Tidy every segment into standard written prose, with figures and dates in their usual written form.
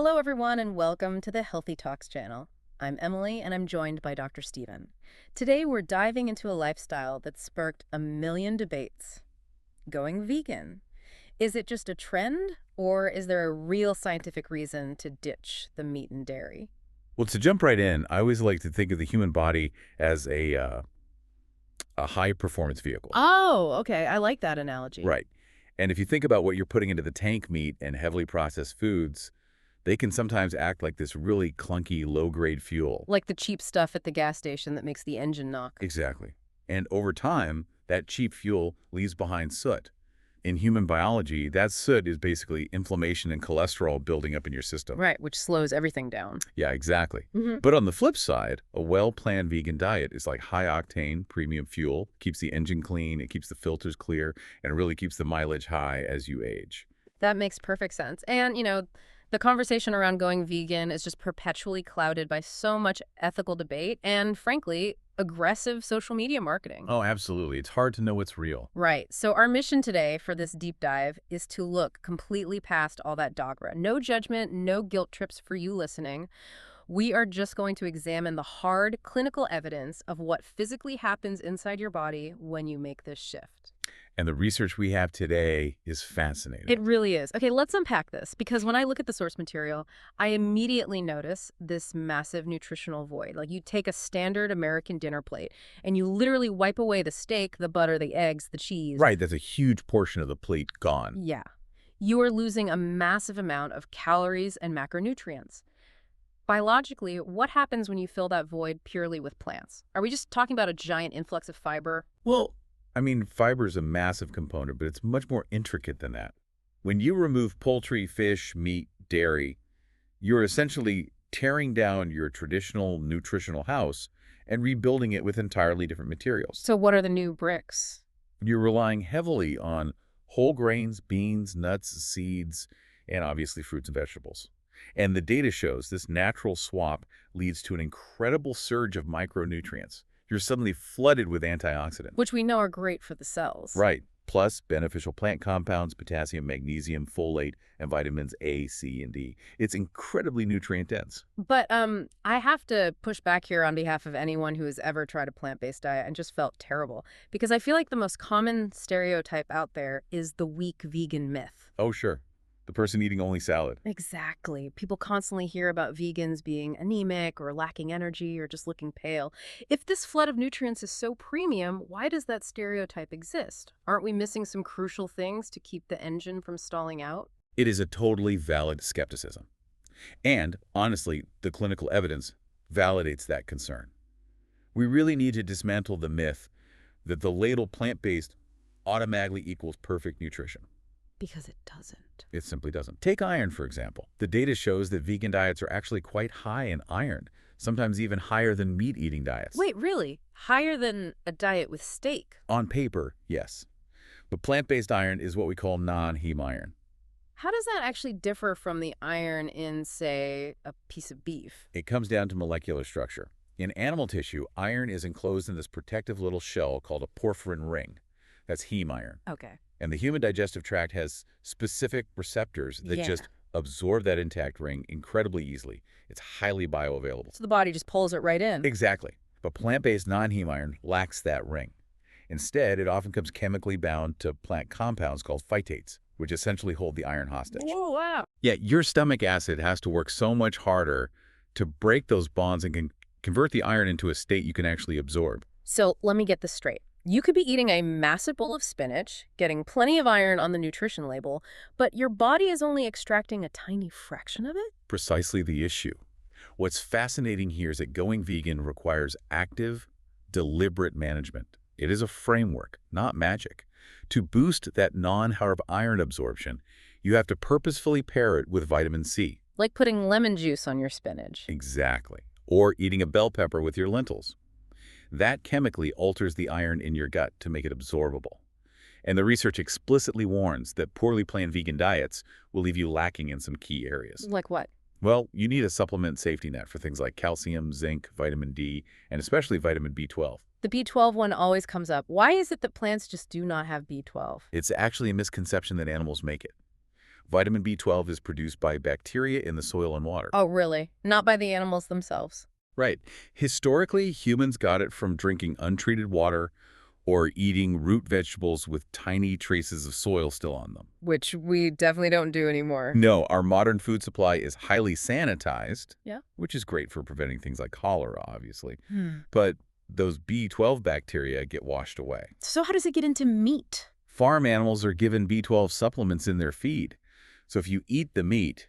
Hello, everyone, and welcome to the Healthy Talks channel. I'm Emily, and I'm joined by Dr. Steven. Today, we're diving into a lifestyle that sparked a million debates going vegan. Is it just a trend, or is there a real scientific reason to ditch the meat and dairy? Well, to jump right in, I always like to think of the human body as a high-performance vehicle. Oh, okay. I like that analogy. Right. And if you think about what you're putting into the tank meat and heavily processed foods, they can sometimes act like this really clunky, low-grade fuel. Like the cheap stuff at the gas station that makes the engine knock. Exactly. And over time, that cheap fuel leaves behind soot. In human biology, that soot is basically inflammation and cholesterol building up in your system. Right, which slows everything down. Yeah, exactly. Hmm. But on the flip side, a well-planned vegan diet is like high-octane premium fuel, keeps the engine clean, it keeps the filters clear, and it really keeps the mileage high as you age. That makes perfect sense. And, the conversation around going vegan is just perpetually clouded by so much ethical debate and, frankly, aggressive social media marketing. Oh, absolutely. It's hard to know what's real. Right. So our mission today for this deep dive is to look completely past all that dogma. No judgment, no guilt trips for you listening. We are just going to examine the hard clinical evidence of what physically happens inside your body when you make this shift. And the research we have today is fascinating. It really is. Okay, let's unpack this, because when I look at the source material, I immediately notice this massive nutritional void. Like, you take a standard American dinner plate and you literally wipe away the steak, the butter, the eggs, the cheese. Right, that's a huge portion of the plate gone. Yeah. You are losing a massive amount of calories and macronutrients. Biologically, what happens when you fill that void purely with plants? Are we just talking about a giant influx of fiber? Well, I mean, fiber is a massive component, but it's much more intricate than that. When you remove poultry, fish, meat, dairy, you're essentially tearing down your traditional nutritional house and rebuilding it with entirely different materials. So what are the new bricks? You're relying heavily on whole grains, beans, nuts, seeds, and obviously fruits and vegetables. And the data shows this natural swap leads to an incredible surge of micronutrients. You're suddenly flooded with antioxidants. Which we know are great for the cells. Right. Plus beneficial plant compounds, potassium, magnesium, folate, and vitamins A, C, and D. It's incredibly nutrient dense. But I have to push back here on behalf of anyone who has ever tried a plant-based diet and just felt terrible. Because I feel like the most common stereotype out there is the weak vegan myth. Oh, sure. The person eating only salad. Exactly. People constantly hear about vegans being anemic or lacking energy or just looking pale. If this flood of nutrients is so premium, why does that stereotype exist? Aren't we missing some crucial things to keep the engine from stalling out? It is a totally valid skepticism. And, honestly, the clinical evidence validates that concern. We really need to dismantle the myth that the label plant-based automatically equals perfect nutrition. Because it doesn't. It simply doesn't. Take iron, for example. The data shows that vegan diets are actually quite high in iron, sometimes even higher than meat-eating diets. Wait, really? Higher than a diet with steak? On paper, yes. But plant-based iron is what we call non-heme iron. How does that actually differ from the iron in, say, a piece of beef? It comes down to molecular structure. In animal tissue, iron is enclosed in this protective little shell called a porphyrin ring. That's heme iron. Okay. And the human digestive tract has specific receptors that Yeah. just absorb that intact ring incredibly easily. It's highly bioavailable. So the body just pulls it right in. Exactly. But plant-based non-heme iron lacks that ring. Instead, it often comes chemically bound to plant compounds called phytates, which essentially hold the iron hostage. Whoa, wow. Yet your stomach acid has to work so much harder to break those bonds and can convert the iron into a state you can actually absorb. So let me get this straight. You could be eating a massive bowl of spinach, getting plenty of iron on the nutrition label, but your body is only extracting a tiny fraction of it? Precisely the issue. What's fascinating here is that going vegan requires active, deliberate management. It is a framework, not magic. To boost that non-carb iron absorption, you have to purposefully pair it with vitamin C. Like putting lemon juice on your spinach. Exactly. Or eating a bell pepper with your lentils. That chemically alters the iron in your gut to make it absorbable. And the research explicitly warns that poorly planned vegan diets will leave you lacking in some key areas. Like what? Well, you need a supplement safety net for things like calcium, zinc, vitamin D, and especially vitamin B12. The B12 one always comes up. Why is it that plants just do not have B12? It's actually a misconception that animals make it. Vitamin B12 is produced by bacteria in the soil and water. Oh, really? Not by the animals themselves? Right. Historically, humans got it from drinking untreated water or eating root vegetables with tiny traces of soil still on them. Which we definitely don't do anymore. No, our modern food supply is highly sanitized, Yeah. which is great for preventing things like cholera, obviously. Hmm. But those B12 bacteria get washed away. So how does it get into meat? Farm animals are given B12 supplements in their feed. So if you eat the meat,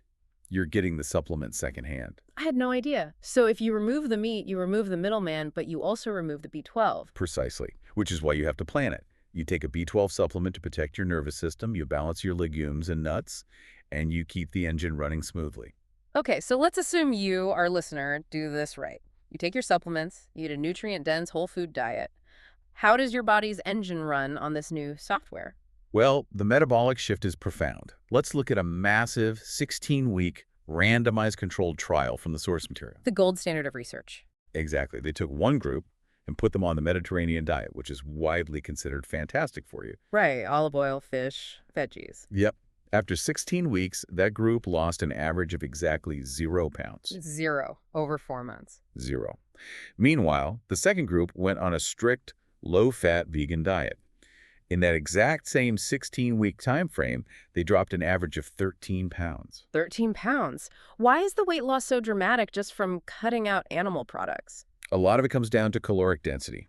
you're getting the supplement secondhand. I had no idea. So if you remove the meat, you remove the middleman, but you also remove the B12. Precisely, which is why you have to plan it. You take a B12 supplement to protect your nervous system, you balance your legumes and nuts, and you keep the engine running smoothly. Okay, so let's assume you, our listener, do this right. You take your supplements, you eat a nutrient-dense whole food diet. How does your body's engine run on this new software? Well, the metabolic shift is profound. Let's look at a massive 16-week randomized controlled trial from the source material. The gold standard of research. Exactly. They took one group and put them on the Mediterranean diet, which is widely considered fantastic for you. Right, olive oil, fish, veggies. Yep. After 16 weeks, that group lost an average of exactly 0 pounds. 0 over 4 months. 0. Meanwhile, the second group went on a strict, low-fat vegan diet. In that exact same 16-week time frame, they dropped an average of 13 pounds. 13 pounds. Why is the weight loss so dramatic just from cutting out animal products? A lot of it comes down to caloric density.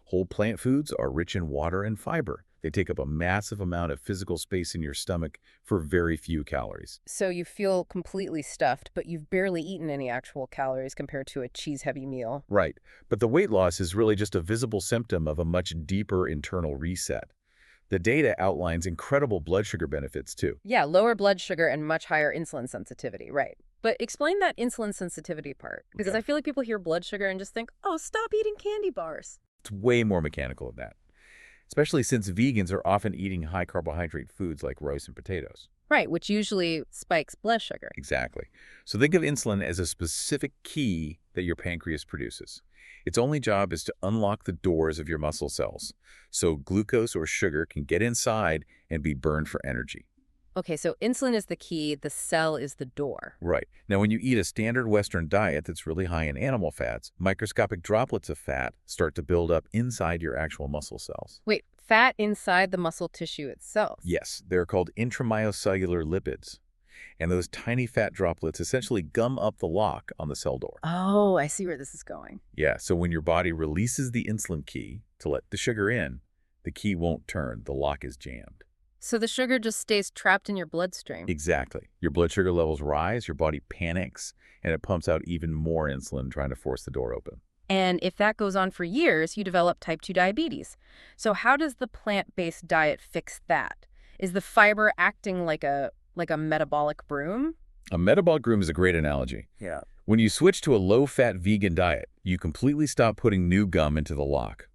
Whole plant foods are rich in water and fiber. They take up a massive amount of physical space in your stomach for very few calories. So you feel completely stuffed, but you've barely eaten any actual calories compared to a cheese-heavy meal. Right, but the weight loss is really just a visible symptom of a much deeper internal reset. The data outlines incredible blood sugar benefits, too. Yeah, lower blood sugar and much higher insulin sensitivity, right. But explain that insulin sensitivity part, because Okay. I feel like people hear blood sugar and just think, oh, stop eating candy bars. It's way more mechanical than that, especially since vegans are often eating high-carbohydrate foods like rice and potatoes. Right, which usually spikes blood sugar. Exactly. So think of insulin as a specific key that your pancreas produces. Its only job is to unlock the doors of your muscle cells, so glucose or sugar can get inside and be burned for energy. Okay, so insulin is the key, the cell is the door. Right. Now, when you eat a standard Western diet that's really high in animal fats, microscopic droplets of fat start to build up inside your actual muscle cells. Wait, fat inside the muscle tissue itself? Yes, they're called intramyocellular lipids. And those tiny fat droplets essentially gum up the lock on the cell door. Oh, I see where this is going. Yeah, so when your body releases the insulin key to let the sugar in, the key won't turn, the lock is jammed. So the sugar just stays trapped in your bloodstream. Exactly. Your blood sugar levels rise, your body panics, and it pumps out even more insulin trying to force the door open. And if that goes on for years, you develop type 2 diabetes. So how does the plant-based diet fix that? Is the fiber acting like a metabolic broom? A metabolic broom is a great analogy. Yeah. When you switch to a low-fat vegan diet, you completely stop putting new gum into the lock.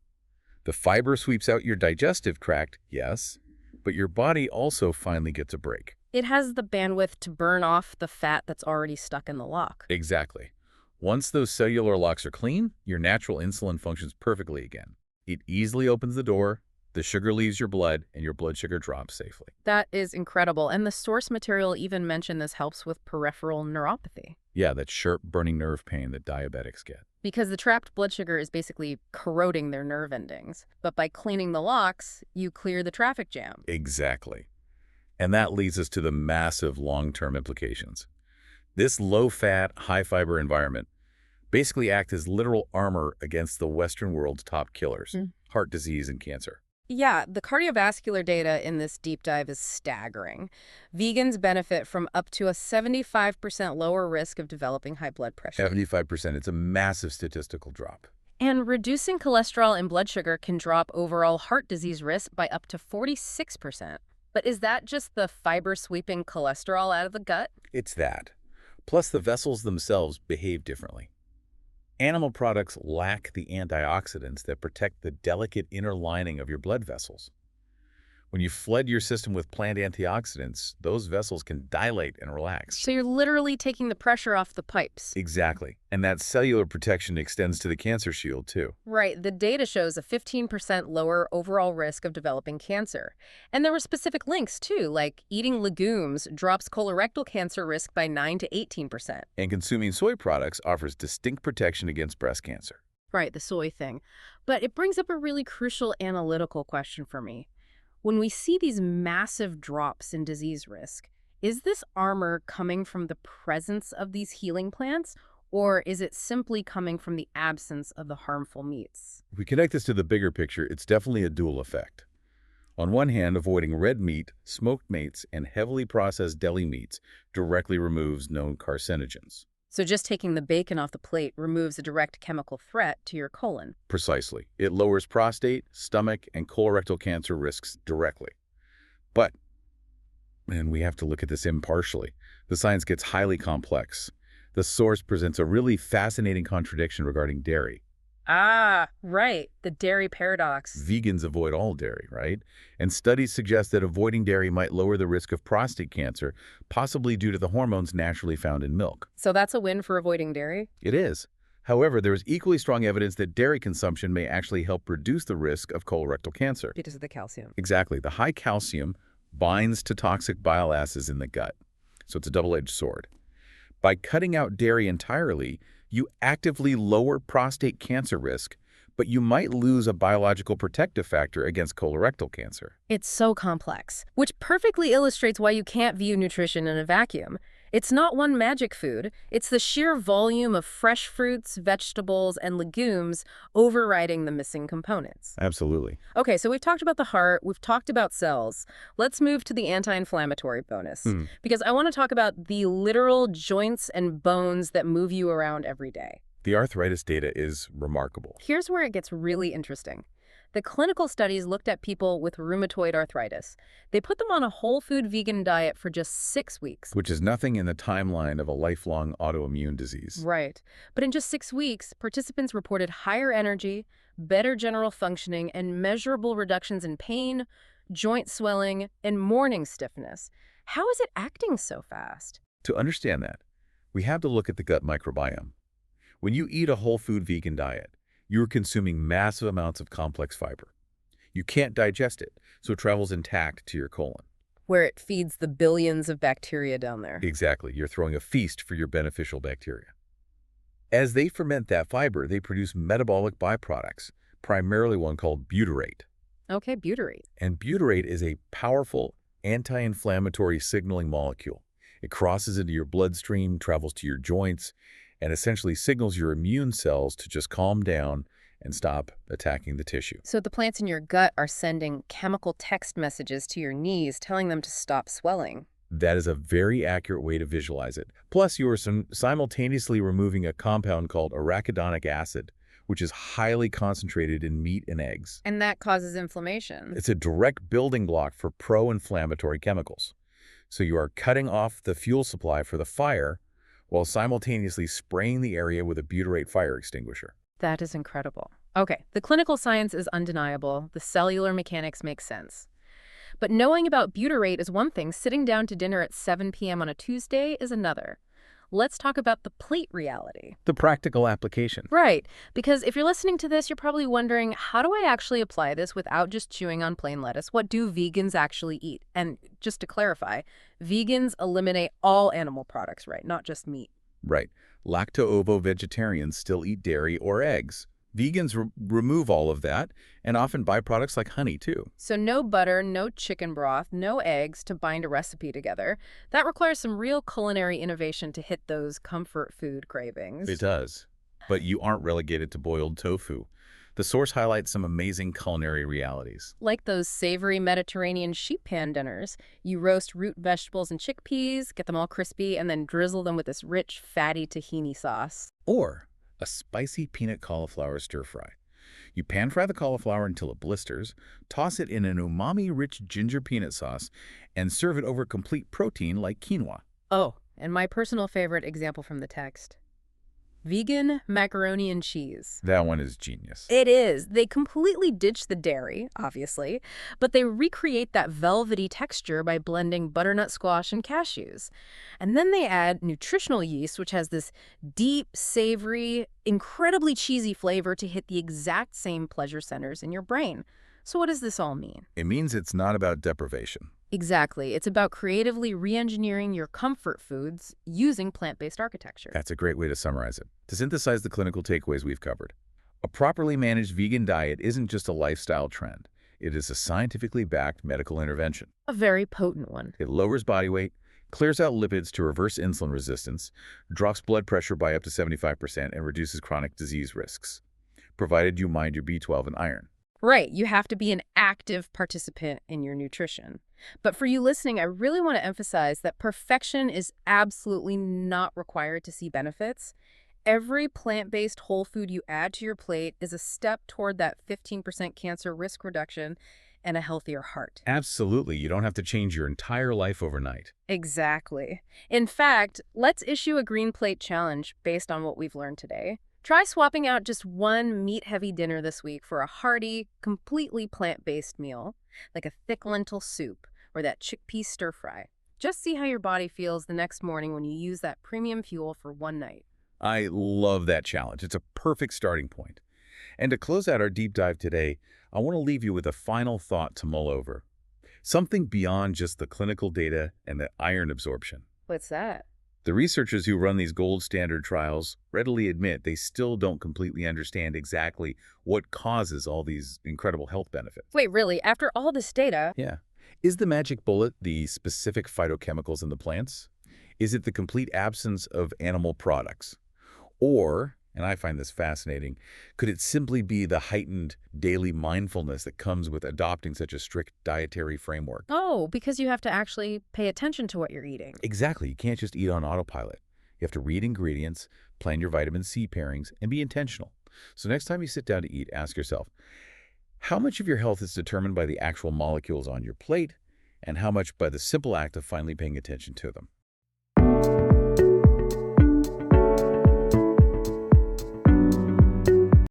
The fiber sweeps out your digestive tract, yes, but your body also finally gets a break. It has the bandwidth to burn off the fat that's already stuck in the lock. Exactly. Once those cellular locks are clean, your natural insulin functions perfectly again. It easily opens the door, the sugar leaves your blood, and your blood sugar drops safely. That is incredible. And the source material even mentioned this helps with peripheral neuropathy. Yeah, that sharp burning nerve pain that diabetics get. Because the trapped blood sugar is basically corroding their nerve endings. But by cleaning the locks, you clear the traffic jam. Exactly. And that leads us to the massive long-term implications. This low-fat, high-fiber environment basically acts as literal armor against the Western world's top killers, heart disease and cancer. Yeah, the cardiovascular data in this deep dive is staggering. Vegans benefit from up to a 75% lower risk of developing high blood pressure. 75%, it's a massive statistical drop. And reducing cholesterol and blood sugar can drop overall heart disease risk by up to 46%. But is that just the fiber sweeping cholesterol out of the gut? It's that. Plus, the vessels themselves behave differently. Animal products lack the antioxidants that protect the delicate inner lining of your blood vessels. When you flood your system with plant antioxidants, those vessels can dilate and relax. So you're literally taking the pressure off the pipes. Exactly. And that cellular protection extends to the cancer shield, too. Right, the data shows a 15% lower overall risk of developing cancer. And there were specific links, too, like eating legumes drops colorectal cancer risk by 9 to 18%. And consuming soy products offers distinct protection against breast cancer. Right, the soy thing. But it brings up a really crucial analytical question for me. When we see these massive drops in disease risk, is this armor coming from the presence of these healing plants, or is it simply coming from the absence of the harmful meats? If we connect this to the bigger picture, it's definitely a dual effect. On one hand, avoiding red meat, smoked meats, and heavily processed deli meats directly removes known carcinogens. So just taking the bacon off the plate removes a direct chemical threat to your colon. Precisely. It lowers prostate, stomach, and colorectal cancer risks directly. But, and we have to look at this impartially, the science gets highly complex. The source presents a really fascinating contradiction regarding dairy. Ah, right, the dairy paradox. Vegans avoid all dairy, right? And studies suggest that avoiding dairy might lower the risk of prostate cancer, possibly due to the hormones naturally found in milk. So that's a win for avoiding dairy? It is. However, there is equally strong evidence that dairy consumption may actually help reduce the risk of colorectal cancer. Because of the calcium. Exactly. The high calcium binds to toxic bile acids in the gut. So it's a double-edged sword. By cutting out dairy entirely, you actively lower prostate cancer risk, but you might lose a biological protective factor against colorectal cancer. It's so complex, which perfectly illustrates why you can't view nutrition in a vacuum. It's not one magic food. It's the sheer volume of fresh fruits, vegetables, and legumes overriding the missing components. Absolutely. Okay, so we've talked about the heart, we've talked about cells. Let's move to the anti-inflammatory bonus, because I want to talk about the literal joints and bones that move you around every day. The arthritis data is remarkable. Here's where it gets really interesting. The clinical studies looked at people with rheumatoid arthritis. They put them on a whole food vegan diet for just 6 weeks. Which is nothing in the timeline of a lifelong autoimmune disease. Right. But in just 6 weeks, participants reported higher energy, better general functioning, and measurable reductions in pain, joint swelling, and morning stiffness. How is it acting so fast? To understand that, we have to look at the gut microbiome. When you eat a whole food vegan diet, you're consuming massive amounts of complex fiber. You can't digest it, so it travels intact to your colon. Where it feeds the billions of bacteria down there. Exactly. You're throwing a feast for your beneficial bacteria. As they ferment that fiber, they produce metabolic byproducts, primarily one called butyrate. Okay, butyrate. And butyrate is a powerful anti-inflammatory signaling molecule. It crosses into your bloodstream, travels to your joints, and essentially signals your immune cells to just calm down and stop attacking the tissue. So the plants in your gut are sending chemical text messages to your knees telling them to stop swelling. That is a very accurate way to visualize it. Plus, you are simultaneously removing a compound called arachidonic acid, which is highly concentrated in meat and eggs. And that causes inflammation. It's a direct building block for pro-inflammatory chemicals. So you are cutting off the fuel supply for the fire while simultaneously spraying the area with a butyrate fire extinguisher. That is incredible. Okay, the clinical science is undeniable. The cellular mechanics make sense. But knowing about butyrate is one thing. Sitting down to dinner at 7 p.m. on a Tuesday is another. Let's talk about the plate reality. The practical application. Right, because if you're listening to this, you're probably wondering, how do I actually apply this without just chewing on plain lettuce? What do vegans actually eat? And just to clarify, vegans eliminate all animal products, right? Not just meat. Right. Lacto-ovo-vegetarians still eat dairy or eggs. Vegans remove all of that, and often byproducts like honey, too. So no butter, no chicken broth, no eggs to bind a recipe together. That requires some real culinary innovation to hit those comfort food cravings. It does. But you aren't relegated to boiled tofu. The source highlights some amazing culinary realities. Like those savory Mediterranean sheep pan dinners. You roast root vegetables and chickpeas, get them all crispy, and then drizzle them with this rich, fatty tahini sauce. Or a spicy peanut cauliflower stir-fry. You pan-fry the cauliflower until it blisters, toss it in an umami-rich ginger peanut sauce, and serve it over complete protein like quinoa. Oh, and my personal favorite example from the text. Vegan macaroni and cheese. That one is genius. It is. They completely ditch the dairy, obviously, but they recreate that velvety texture by blending butternut squash and cashews. And then they add nutritional yeast, which has this deep, savory, incredibly cheesy flavor to hit the exact same pleasure centers in your brain. So what does this all mean? It means it's not about deprivation. Exactly. It's about creatively re-engineering your comfort foods using plant-based architecture. That's a great way to summarize it. To synthesize the clinical takeaways we've covered, a properly managed vegan diet isn't just a lifestyle trend. It is a scientifically backed medical intervention. A very potent one. It lowers body weight, clears out lipids to reverse insulin resistance, drops blood pressure by up to 75%, and reduces chronic disease risks, provided you mind your B12 and iron. Right, you have to be an active participant in your nutrition. But for you listening, I really want to emphasize that perfection is absolutely not required to see benefits. Every plant-based whole food you add to your plate is a step toward that 15% cancer risk reduction and a healthier heart. Absolutely, you don't have to change your entire life overnight. Exactly. In fact, let's issue a green plate challenge based on what we've learned today. Try swapping out just one meat-heavy dinner this week for a hearty, completely plant-based meal, like a thick lentil soup or that chickpea stir-fry. Just see how your body feels the next morning when you use that premium fuel for one night. I love that challenge. It's a perfect starting point. And to close out our deep dive today, I want to leave you with a final thought to mull over. Something beyond just the clinical data and the iron absorption. What's that? The researchers who run these gold standard trials readily admit they still don't completely understand exactly what causes all these incredible health benefits. Wait, really? After all this data? Yeah. Is the magic bullet the specific phytochemicals in the plants? Is it the complete absence of animal products? Or, and I find this fascinating, could it simply be the heightened daily mindfulness that comes with adopting such a strict dietary framework? Oh, because you have to actually pay attention to what you're eating. Exactly. You can't just eat on autopilot. You have to read ingredients, plan your vitamin C pairings, and be intentional. So next time you sit down to eat, ask yourself, how much of your health is determined by the actual molecules on your plate, and how much by the simple act of finally paying attention to them?